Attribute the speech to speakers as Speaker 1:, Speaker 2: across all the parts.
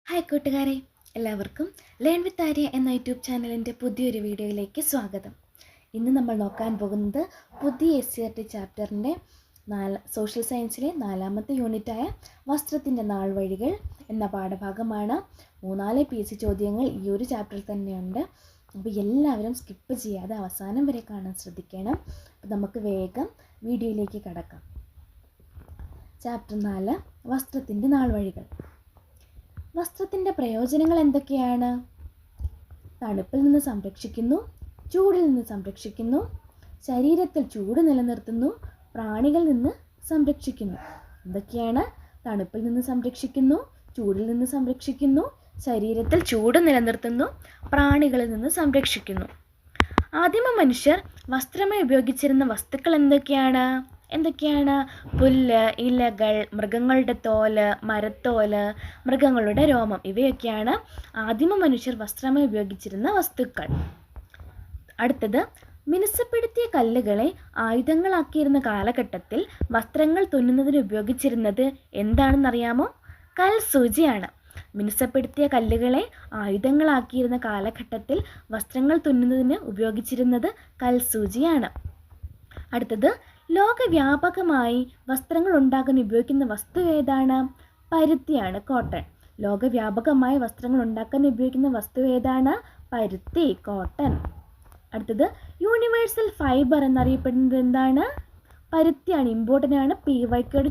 Speaker 1: Hi കൂട്ടുകാരെ, എല്ലാവർക്കും learn with Arya എന്ന യൂട്യൂബ് ചാനലിൻ്റെ പുതിയൊരു വീഡിയോയിലേക്ക് സ്വാഗതം. ഇന്ന് നമ്മൾ നോക്കാൻ പോകുന്നത് പുതിയ SCERT ചാപ്റ്ററിൻ്റെ സോഷ്യൽ സയൻസിലെ 4ാമത്തെ യൂണിറ്റായ വസ്ത്രത്തിൻ്റെ നാൾ വഴികൾ എന്ന പാഠഭാഗമാണ്. 3-4 PC ചോദ്യങ്ങൾ ഈ ഒരു ചാപ്റ്ററിൽ തന്നെയുണ്ട്. അപ്പോൾ എല്ലാവരും സ്കിപ്പ് ചെയ്യാതെ അവസാനം വരെ കാണാൻ ശ്രദ്ധിക്കണം. അപ്പോൾ നമുക്ക് വേഗം വീഡിയോയിലേക്ക് കടക്കാം. ചാപ്റ്റർ 4, വസ്ത്രത്തിൻ്റെ നാൾ വഴികൾ. വസ്ത്രത്തിൻ്റെ പ്രയോജനങ്ങൾ എന്തൊക്കെയാണ്? തണുപ്പിൽ നിന്ന് സംരക്ഷിക്കുന്നു, ചൂടിൽ നിന്ന് സംരക്ഷിക്കുന്നു, ശരീരത്തിൽ ചൂട് നിലനിർത്തുന്നു, പ്രാണികളിൽ നിന്ന് സംരക്ഷിക്കുന്നു. എന്തൊക്കെയാണ്? തണുപ്പിൽ നിന്ന് സംരക്ഷിക്കുന്നു, ചൂടിൽ നിന്ന് സംരക്ഷിക്കുന്നു, ശരീരത്തിൽ ചൂട് നിലനിർത്തുന്നു, പ്രാണികളിൽ നിന്ന് സംരക്ഷിക്കുന്നു. ആദിമ മനുഷ്യർ വസ്ത്രമായി ഉപയോഗിച്ചിരുന്ന വസ്തുക്കൾ എന്തൊക്കെയാണ്? പുല്ല്, ഇലകൾ, മൃഗങ്ങളുടെ തോല്, മരത്തോല്, മൃഗങ്ങളുടെ രോമം, ഇവയൊക്കെയാണ് ആദിമ മനുഷ്യർ വസ്ത്രമായി ഉപയോഗിച്ചിരുന്ന വസ്തുക്കൾ. അടുത്തത്, മിനുസപ്പെടുത്തിയ കല്ലുകളെ ആയുധങ്ങളാക്കിയിരുന്ന കാലഘട്ടത്തിൽ വസ്ത്രങ്ങൾ തുന്നുന്നതിന് ഉപയോഗിച്ചിരുന്നത് എന്താണെന്നറിയാമോ? കൽസൂചിയാണ്. മിനുസപ്പെടുത്തിയ കല്ലുകളെ ആയുധങ്ങളാക്കിയിരുന്ന കാലഘട്ടത്തിൽ വസ്ത്രങ്ങൾ തുന്നുന്നതിന് ഉപയോഗിച്ചിരുന്നത് കൽസൂചിയാണ്. അടുത്തത്, ലോകവ്യാപകമായി വസ്ത്രങ്ങൾ ഉണ്ടാക്കാൻ ഉപയോഗിക്കുന്ന വസ്തു ഏതാണ്? പരുത്തിയാണ്, കോട്ടൺ. ലോകവ്യാപകമായി വസ്ത്രങ്ങൾ ഉണ്ടാക്കാൻ ഉപയോഗിക്കുന്ന വസ്തു ഏതാണ്? പരുത്തി, കോട്ടൺ. അടുത്തത്, യൂണിവേഴ്സൽ ഫൈബർ എന്നറിയപ്പെടുന്നത് എന്താണ്? പരുത്തിയാണ്, ഇമ്പോർട്ടൻ്റ് ആണ്. PYKയോട്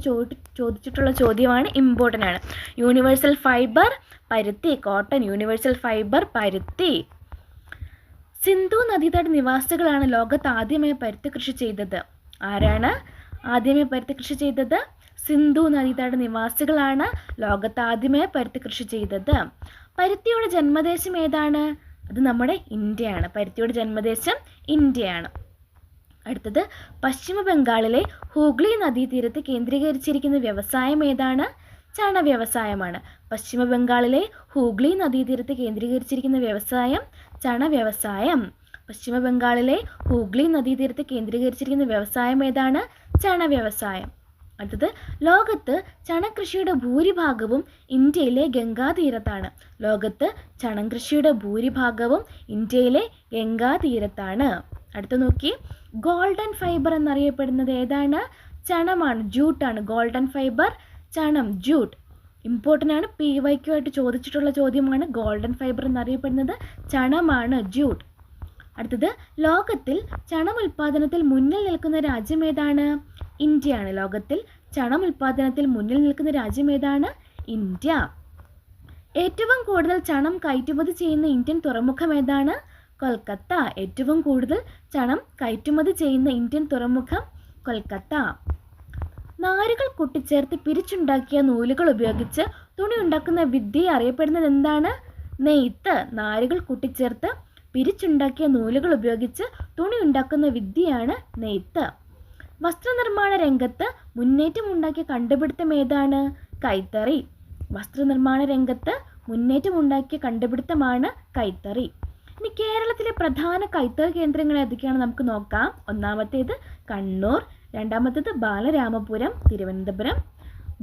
Speaker 1: ചോദിച്ചിട്ടുള്ള ചോദ്യമാണ്, ഇമ്പോർട്ടൻ്റ് ആണ്. യൂണിവേഴ്സൽ ഫൈബർ പരുത്തി, കോട്ടൺ. യൂണിവേഴ്സൽ ഫൈബർ പരുത്തി. സിന്ധു നദീതട നിവാസികളാണ് ലോകത്ത് ആദ്യമായി പരുത്തി കൃഷി ചെയ്തത്. ആരാണ് ആദ്യമായി പരുത്തി കൃഷി ചെയ്തത്? സിന്ധു നദീതട നിവാസികളാണ് ലോകത്ത് ആദ്യമായി പരുത്തി കൃഷി ചെയ്തത്. പരുത്തിയുടെ ജന്മദേശം ഏതാണ്? അത് നമ്മുടെ ഇന്ത്യയാണ്. പരുത്തിയുടെ ജന്മദേശം ഇന്ത്യയാണ്. അടുത്തത്, പശ്ചിമ ബംഗാളിലെ ഹൂഗ്ലി നദീതീരത്ത് കേന്ദ്രീകരിച്ചിരിക്കുന്ന വ്യവസായം ഏതാണ്? ചണ വ്യവസായമാണ്. പശ്ചിമ ബംഗാളിലെ ഹൂഗ്ലി നദീതീരത്ത് കേന്ദ്രീകരിച്ചിരിക്കുന്ന വ്യവസായം ചണ വ്യവസായം. പശ്ചിമ ബംഗാളിലെ ഹൂഗ്ലി നദീതീരത്ത് കേന്ദ്രീകരിച്ചിരിക്കുന്ന വ്യവസായം ഏതാണ്? ചണ വ്യവസായം. അടുത്തത്, ലോകത്ത് ചണകൃഷിയുടെ ഭൂരിഭാഗവും ഇന്ത്യയിലെ ഗംഗാതീരത്താണ്. ലോകത്ത് ചണകൃഷിയുടെ ഭൂരിഭാഗവും ഇന്ത്യയിലെ ഗംഗാതീരത്താണ്. അടുത്ത നോക്കി, ഗോൾഡൻ ഫൈബർ എന്നറിയപ്പെടുന്നത് ഏതാണ്? ചണമാണ്, ജൂട്ടാണ്. ഗോൾഡൻ ഫൈബർ ചണം, ജൂട്ട്. ഇമ്പോർട്ടൻ്റ് ആണ്, PYKയായിട്ട് ചോദിച്ചിട്ടുള്ള ചോദ്യമാണ്. ഗോൾഡൻ ഫൈബർ എന്നറിയപ്പെടുന്നത് ചണമാണ്, ജൂട്ട്. അടുത്തത്, ലോകത്തിൽ ചണം ഉൽപ്പാദനത്തിൽ മുന്നിൽ നിൽക്കുന്ന രാജ്യം ഏതാണ്? ഇന്ത്യയാണ്. ലോകത്തിൽ ചണം ഉൽപ്പാദനത്തിൽ മുന്നിൽ നിൽക്കുന്ന രാജ്യം ഏതാണ്? ഇന്ത്യ. ഏറ്റവും കൂടുതൽ ചണം കയറ്റുമതി ചെയ്യുന്ന ഇന്ത്യൻ തുറമുഖം ഏതാണ്? കൊൽക്കത്ത. ഏറ്റവും കൂടുതൽ ചണം കയറ്റുമതി ചെയ്യുന്ന ഇന്ത്യൻ തുറമുഖം കൊൽക്കത്ത. നാരുകൾ കൂട്ടിച്ചേർത്ത് പിരിച്ചുണ്ടാക്കിയ നൂലുകൾ ഉപയോഗിച്ച് തുണി ഉണ്ടാക്കുന്ന വിദ്യ അറിയപ്പെടുന്നത് എന്താണ്? നെയ്ത്ത്. നാരുകൾ കൂട്ടിച്ചേർത്ത് പിരിച്ചുണ്ടാക്കിയ നൂലുകൾ ഉപയോഗിച്ച് തുണി ഉണ്ടാക്കുന്ന വിദ്യയാണ് നെയ്ത്ത്. വസ്ത്രനിർമ്മാണ രംഗത്ത് മുന്നേറ്റമുണ്ടാക്കിയ കണ്ടുപിടുത്തം ഏതാണ്? കൈത്തറി. വസ്ത്രനിർമ്മാണ രംഗത്ത് മുന്നേറ്റമുണ്ടാക്കിയ കണ്ടുപിടുത്തമാണ് കൈത്തറി. ഇനി കേരളത്തിലെ പ്രധാന കൈത്തറി കേന്ദ്രങ്ങൾ ഏതൊക്കെയാണ് നമുക്ക് നോക്കാം. ഒന്നാമത്തേത് കണ്ണൂർ, രണ്ടാമത്തേത് ബാലരാമപുരം, തിരുവനന്തപുരം,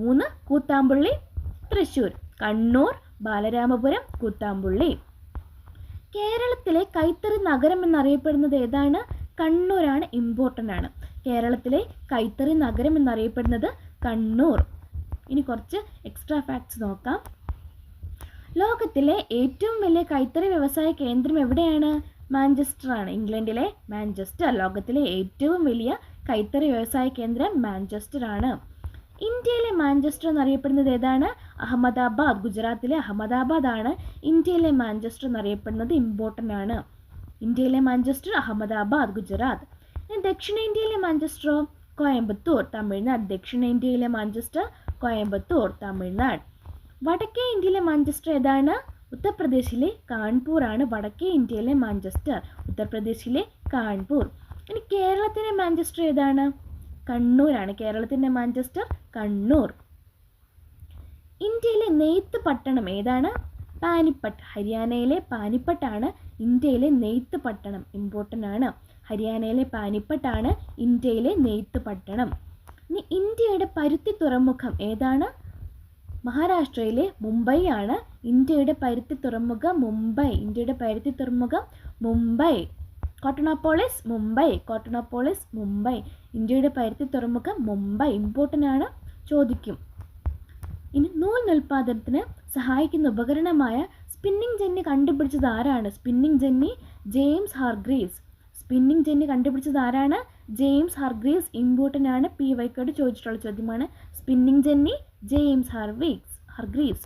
Speaker 1: 3 കൂത്താമ്പുള്ളി, തൃശ്ശൂർ. കണ്ണൂർ, ബാലരാമപുരം, കൂത്താമ്പുള്ളി. കേരളത്തിലെ കൈത്തറി നഗരം എന്നറിയപ്പെടുന്നത് ഏതാണ്? കണ്ണൂരാണ്, ഇമ്പോർട്ടൻ്റ് ആണ്. കേരളത്തിലെ കൈത്തറി നഗരം എന്നറിയപ്പെടുന്നത് കണ്ണൂർ. ഇനി കുറച്ച് എക്സ്ട്രാ ഫാക്ട്സ് നോക്കാം. ലോകത്തിലെ ഏറ്റവും വലിയ കൈത്തറി വ്യവസായ കേന്ദ്രം എവിടെയാണ്? മാഞ്ചസ്റ്റർ ആണ്, ഇംഗ്ലണ്ടിലെ മാഞ്ചസ്റ്റർ. ലോകത്തിലെ ഏറ്റവും വലിയ കൈത്തറി വ്യവസായ കേന്ദ്രം മാഞ്ചസ്റ്റർ ആണ്. ഇന്ത്യയിലെ മാഞ്ചസ്റ്റർ എന്നറിയപ്പെടുന്നത് ഏതാണ്? അഹമ്മദാബാദ്. ഗുജറാത്തിലെ അഹമ്മദാബാദ് ആണ് ഇന്ത്യയിലെ മാഞ്ചസ്റ്റർ എന്നറിയപ്പെടുന്നത്, ഇമ്പോർട്ടൻ്റ് ആണ്. ഇന്ത്യയിലെ മാഞ്ചസ്റ്റർ അഹമ്മദാബാദ്, ഗുജറാത്ത്. ഇനി ദക്ഷിണേന്ത്യയിലെ മാഞ്ചസ്റ്ററോ? കോയമ്പത്തൂർ, തമിഴ്നാട്. ദക്ഷിണേന്ത്യയിലെ മാഞ്ചസ്റ്റർ കോയമ്പത്തൂർ, തമിഴ്നാട്. വടക്കേ ഇന്ത്യയിലെ മാഞ്ചസ്റ്റർ ഏതാണ്? ഉത്തർപ്രദേശിലെ കാൺപൂർ ആണ് വടക്കേ ഇന്ത്യയിലെ മാഞ്ചസ്റ്റർ, ഉത്തർപ്രദേശിലെ കാൺപൂർ. ഇനി കേരളത്തിലെ മാഞ്ചസ്റ്റർ ഏതാണ്? കണ്ണൂരാണ്. കേരളത്തിൻ്റെ മാഞ്ചസ്റ്റർ കണ്ണൂർ. ഇന്ത്യയിലെ നെയ്ത്ത് പട്ടണം ഏതാണ്? പാനിപ്പട്ട്. ഹരിയാനയിലെ പാനിപ്പട്ടാണ് ഇന്ത്യയിലെ നെയ്ത്ത് പട്ടണം, ഇമ്പോർട്ടൻ്റ് ആണ്. ഹരിയാനയിലെ പാനിപ്പട്ടാണ് ഇന്ത്യയിലെ നെയ്ത്ത് പട്ടണം. ഇനി ഇന്ത്യയുടെ പരുത്തി തുറമുഖം ഏതാണ്? മഹാരാഷ്ട്രയിലെ മുംബൈ ആണ് ഇന്ത്യയുടെ പരുത്തി തുറമുഖം. മുംബൈ. കോട്ടണോപോളിസ് മുംബൈ. ഇന്ത്യയുടെ പരുത്തി തുറമുഖം മുംബൈ. ഇമ്പോർട്ടൻ്റ് ആണ്, ചോദിക്കും. ഇനി നൂൽപ്പാദനത്തിന് സഹായിക്കുന്ന ഉപകരണമായ സ്പിന്നിങ് ജെന്നി കണ്ടുപിടിച്ചത് ആരാണ്? James Hargreaves. ഇമ്പോർട്ടൻ്റ് ആണ്, PYK ചോദിച്ചിട്ടുള്ള ചോദ്യമാണ്. Spinning jenny James Hargreaves.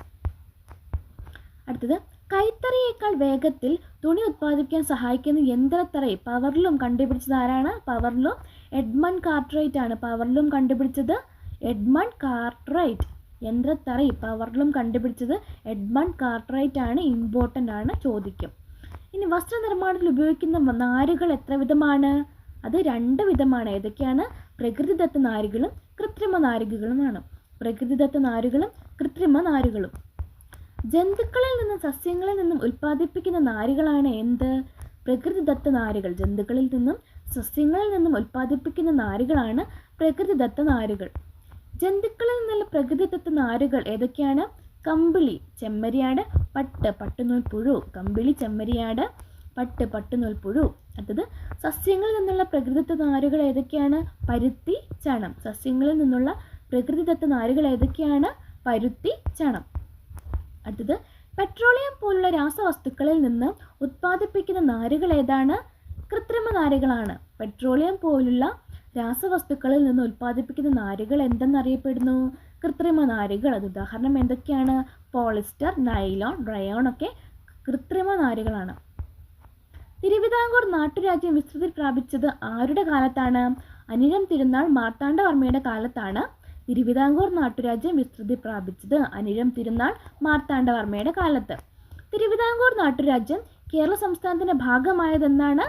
Speaker 1: അടുത്തത്, കൈത്തറിയേക്കാൾ വേഗത്തിൽ തുണി ഉത്പാദിപ്പിക്കാൻ സഹായിക്കുന്ന യന്ത്രത്തറി പവർലൂം കണ്ടുപിടിച്ചത് ആരാണ്? എഡ്മണ്ട് കാർട്ട്റൈറ്റ് ആണ്. കണ്ടുപിടിച്ചത് എഡ്മണ്ട് കാർട്ട്റൈറ്റ്. യന്ത്രത്തറി പവർലൂം കണ്ടുപിടിച്ചത് എഡ്മണ്ട് കാർട്ട്റൈറ്റ് ആണ്. ഇമ്പോർട്ടൻ്റ് ആണ്, ചോദിക്കും. ഇനി വസ്ത്രനിർമ്മാണത്തിൽ ഉപയോഗിക്കുന്ന നാരുകൾ എത്ര വിധമാണ്? അത് 2 വിധമാണ്. ഏതൊക്കെയാണ്? പ്രകൃതിദത്ത നാരുകളും കൃത്രിമ നാരുകളുമാണ്. ജന്തുക്കളിൽ നിന്നും സസ്യങ്ങളിൽ നിന്നും ഉൽപ്പാദിപ്പിക്കുന്ന നാരുകളാണ് എന്ത്? പ്രകൃതിദത്ത നാരുകൾ. ജന്തുക്കളിൽ നിന്നും സസ്യങ്ങളിൽ നിന്നും ഉൽപ്പാദിപ്പിക്കുന്ന നാരുകളാണ് പ്രകൃതിദത്ത നാരുകൾ. ജന്തുക്കളിൽ നിന്നുള്ള പ്രകൃതിദത്ത നാരുകൾ ഏതൊക്കെയാണ്? കമ്പിളി, ചെമ്മരിയാട്, പട്ട്, പട്ടുനൂൽപ്പുഴു. പട്ടുനൂൽപ്പുഴു. അടുത്തത്, സസ്യങ്ങളിൽ നിന്നുള്ള പ്രകൃതിദത്ത നാരുകൾ ഏതൊക്കെയാണ്? പരുത്തി, ചണം. സസ്യങ്ങളിൽ നിന്നുള്ള പ്രകൃതിദത്ത നാരുകൾ ഏതൊക്കെയാണ്? പരുത്തി, ചണം. അടുത്തത്, പെട്രോളിയം പോലുള്ള രാസവസ്തുക്കളിൽ നിന്ന് ഉത്പാദിപ്പിക്കുന്ന നാരുകൾ ഏതാണ്? കൃത്രിമ നാരുകളാണ്. പെട്രോളിയം പോലുള്ള രാസവസ്തുക്കളിൽ നിന്ന് ഉത്പാദിപ്പിക്കുന്ന നാരുകൾ എന്തെന്നറിയപ്പെടുന്നു? കൃത്രിമ നാരുകൾ. അത് ഉദാഹരണം എന്തൊക്കെയാണ്? പോളിസ്റ്റർ, നൈലോൺ, റയോൺ ഒക്കെ കൃത്രിമ നാരുകളാണ്. തിരുവിതാംകൂർ നാട്ടുരാജ്യം വിസ്തൃതി പ്രാപിച്ചത് ആരുടെ കാലത്താണ്? അനിഴം തിരുനാൾ മാർത്താണ്ഡവർമ്മയുടെ കാലത്താണ് തിരുവിതാംകൂർ നാട്ടുരാജ്യം വിസ്തൃതി പ്രാപിച്ചത്. അനിഴം തിരുനാൾ മാർത്താണ്ഡവർമ്മയുടെ കാലത്ത്. തിരുവിതാംകൂർ നാട്ടുരാജ്യം കേരള സംസ്ഥാനത്തിൻ്റെ ഭാഗമായതെന്നാണ്?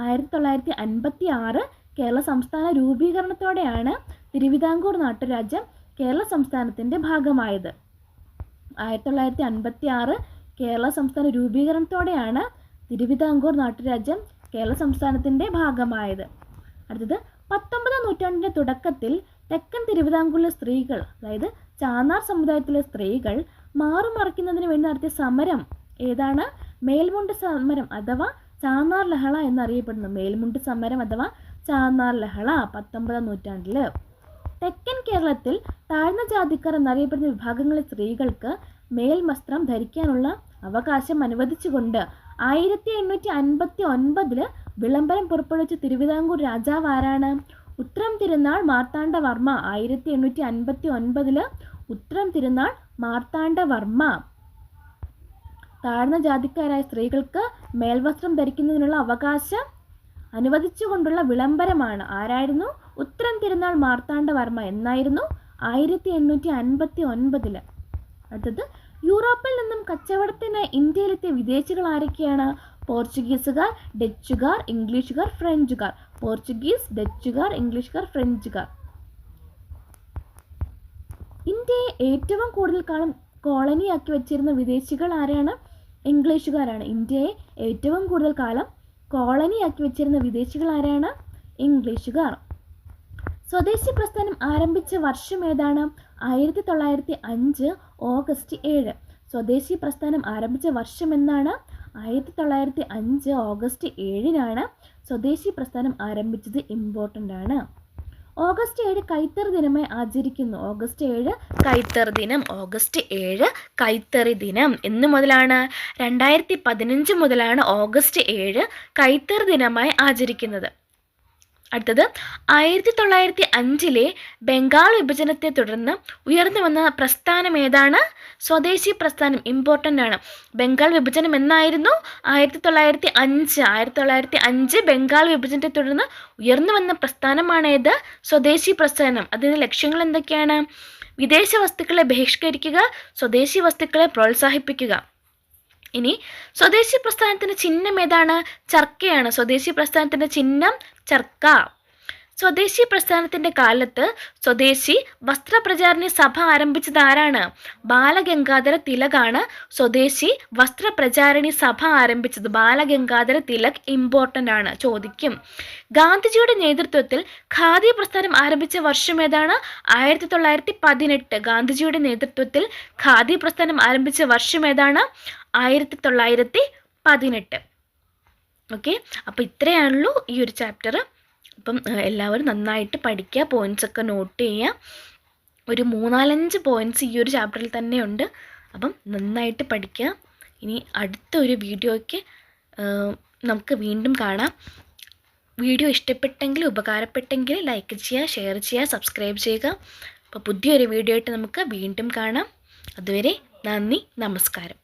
Speaker 1: 1956 കേരള സംസ്ഥാന രൂപീകരണത്തോടെയാണ് തിരുവിതാംകൂർ നാട്ടുരാജ്യം കേരള സംസ്ഥാനത്തിൻ്റെ ഭാഗമായത്. 1956 കേരള സംസ്ഥാന രൂപീകരണത്തോടെയാണ് തിരുവിതാംകൂർ നാട്ടുരാജ്യം കേരള സംസ്ഥാനത്തിൻ്റെ ഭാഗമായത്. അടുത്തത്, 19ാം നൂറ്റാണ്ടിൻ്റെ തുടക്കത്തിൽ തെക്കൻ തിരുവിതാംകൂറിലെ സ്ത്രീകൾ, അതായത് ചാന്നാർ സമുദായത്തിലെ സ്ത്രീകൾ മാറുമറിക്കുന്നതിന് വേണ്ടി നടത്തിയ സമരം ഏതാണ്? മേൽമുണ്ട് സമരം അഥവാ ചാന്നാർ ലഹള എന്നറിയപ്പെടുന്നു. മേൽമുണ്ട് സമരം അഥവാ ചാന്നാർ ലഹള 19ാം നൂറ്റാണ്ടിൽ. തെക്കൻ കേരളത്തിൽ താഴ്ന്ന ജാതിക്കാർ എന്നറിയപ്പെടുന്ന വിഭാഗങ്ങളിലെ സ്ത്രീകൾക്ക് മേൽവസ്ത്രം ധരിക്കാനുള്ള അവകാശം അനുവദിച്ചുകൊണ്ട് 1859 വിളംബരം പുറപ്പെടുവിച്ച തിരുവിതാംകൂർ രാജാവ് ആരാണ്? ഉത്രം തിരുനാൾ മാർത്താണ്ഡവർമ്മ. 1859 ഉത്രം തിരുനാൾ മാർത്താണ്ഡവർമ്മ താഴ്ന്ന ജാതിക്കാരായ സ്ത്രീകൾക്ക് മേൽവസ്ത്രം ധരിക്കുന്നതിനുള്ള അവകാശം അനുവദിച്ചുകൊണ്ടുള്ള വിളംബരമാണ്. ആരായിരുന്നു? ഉത്രം തിരുനാൾ മാർത്താണ്ഡവർമ്മ. എന്നായിരുന്നു? 1859. അടുത്തത്, യൂറോപ്പിൽ നിന്നും കച്ചവടത്തിനായി ഇന്ത്യയിലെത്തിയ വിദേശികൾ ആരൊക്കെയാണ്? പോർച്ചുഗീസുകാർ, ഡച്ചുകാർ, ഇംഗ്ലീഷുകാർ, ഫ്രഞ്ചുകാർ. ഇന്ത്യയെ ഏറ്റവും കൂടുതൽ കാലം കോളനിയാക്കി വെച്ചിരുന്ന വിദേശികൾ ആരാണ്? ഇംഗ്ലീഷുകാരാണ്. ഇന്ത്യയെ ഏറ്റവും കൂടുതൽ കാലം കോളനിയാക്കി വെച്ചിരുന്ന വിദേശികൾ ആരാണ്? ഇംഗ്ലീഷുകാർ. സ്വദേശി പ്രസ്ഥാനം ആരംഭിച്ച വർഷം ഏതാണ്? 1905 ഓഗസ്റ്റ് 7. സ്വദേശി പ്രസ്ഥാനം ആരംഭിച്ച വർഷം എന്നാണ്? 1905 ഓഗസ്റ്റ് 7 സ്വദേശി പ്രസ്ഥാനം ആരംഭിച്ചത്. ഇമ്പോർട്ടൻ്റ് ആണ്. ഓഗസ്റ്റ് 7 കൈത്തറി ദിനമായി ആചരിക്കുന്നു. ഓഗസ്റ്റ് 7 കൈത്തറി ദിനം എന്ന് മുതലാണ്? 2015 മുതലാണ് ഓഗസ്റ്റ് 7 കൈത്തറി ദിനമായി ആചരിക്കുന്നത്. അടുത്തത്, 1905 ബംഗാൾ വിഭജനത്തെ തുടർന്ന് ഉയർന്നു വന്ന പ്രസ്ഥാനം ഏതാണ്? സ്വദേശി പ്രസ്ഥാനം. ഇമ്പോർട്ടൻ്റ് ആണ്. ബംഗാൾ വിഭജനം എന്നായിരുന്നു? 1905 ബംഗാൾ വിഭജനത്തെ തുടർന്ന് ഉയർന്നു വന്ന പ്രസ്ഥാനമാണ് ഏത്? സ്വദേശി പ്രസ്ഥാനം. അതിൻ്റെ ലക്ഷ്യങ്ങൾ എന്തൊക്കെയാണ്? വിദേശ വസ്തുക്കളെ ബഹിഷ്കരിക്കുക, സ്വദേശി വസ്തുക്കളെ പ്രോത്സാഹിപ്പിക്കുക. ഇനി സ്വദേശി പ്രസ്ഥാനത്തിൻ്റെ ചിഹ്നം ഏതാണ്? ചർക്കയാണ്. സ്വദേശി പ്രസ്ഥാനത്തിൻ്റെ ചിഹ്നം ചർക്ക. സ്വദേശി പ്രസ്ഥാനത്തിൻ്റെ കാലത്ത് സ്വദേശി വസ്ത്രപ്രചാരണി സഭ ആരംഭിച്ചത് ആരാണ്? ബാലഗംഗാധര തിലകാണ് സ്വദേശി വസ്ത്രപ്രചാരണി സഭ ആരംഭിച്ചത്. ബാലഗംഗാധര തിലക് ഇമ്പോർട്ടൻ്റ് ആണ്, ചോദിക്കും. ഗാന്ധിജിയുടെ നേതൃത്വത്തിൽ ഖാദി പ്രസ്ഥാനം ആരംഭിച്ച വർഷം ഏതാണ്? 1918. ഗാന്ധിജിയുടെ നേതൃത്വത്തിൽ ഖാദി പ്രസ്ഥാനം ആരംഭിച്ച വർഷം ഏതാണ്? 1918. ഓക്കെ, അപ്പോൾ ഇത്രയാണല്ലോ ഈ ഒരു ചാപ്റ്റർ. അപ്പം എല്ലാവരും നന്നായിട്ട് പഠിക്കുക, പോയിൻറ്റ്സൊക്കെ നോട്ട് ചെയ്യുക. ഒരു 3-4 പോയിൻറ്റ്സ് ഈ ഒരു ചാപ്റ്ററിൽ തന്നെയുണ്ട്. അപ്പം നന്നായിട്ട് പഠിക്കുക. ഇനി അടുത്തൊരു വീഡിയോയ്ക്ക് നമുക്ക് വീണ്ടും കാണാം. വീഡിയോ ഇഷ്ടപ്പെട്ടെങ്കിൽ, ഉപകാരപ്പെട്ടെങ്കിൽ ലൈക്ക് ചെയ്യുക, ഷെയർ ചെയ്യുക, സബ്സ്ക്രൈബ് ചെയ്യുക. അപ്പോൾ പുതിയൊരു വീഡിയോ ആയിട്ട് നമുക്ക് വീണ്ടും കാണാം. അതുവരെ നന്ദി, നമസ്കാരം.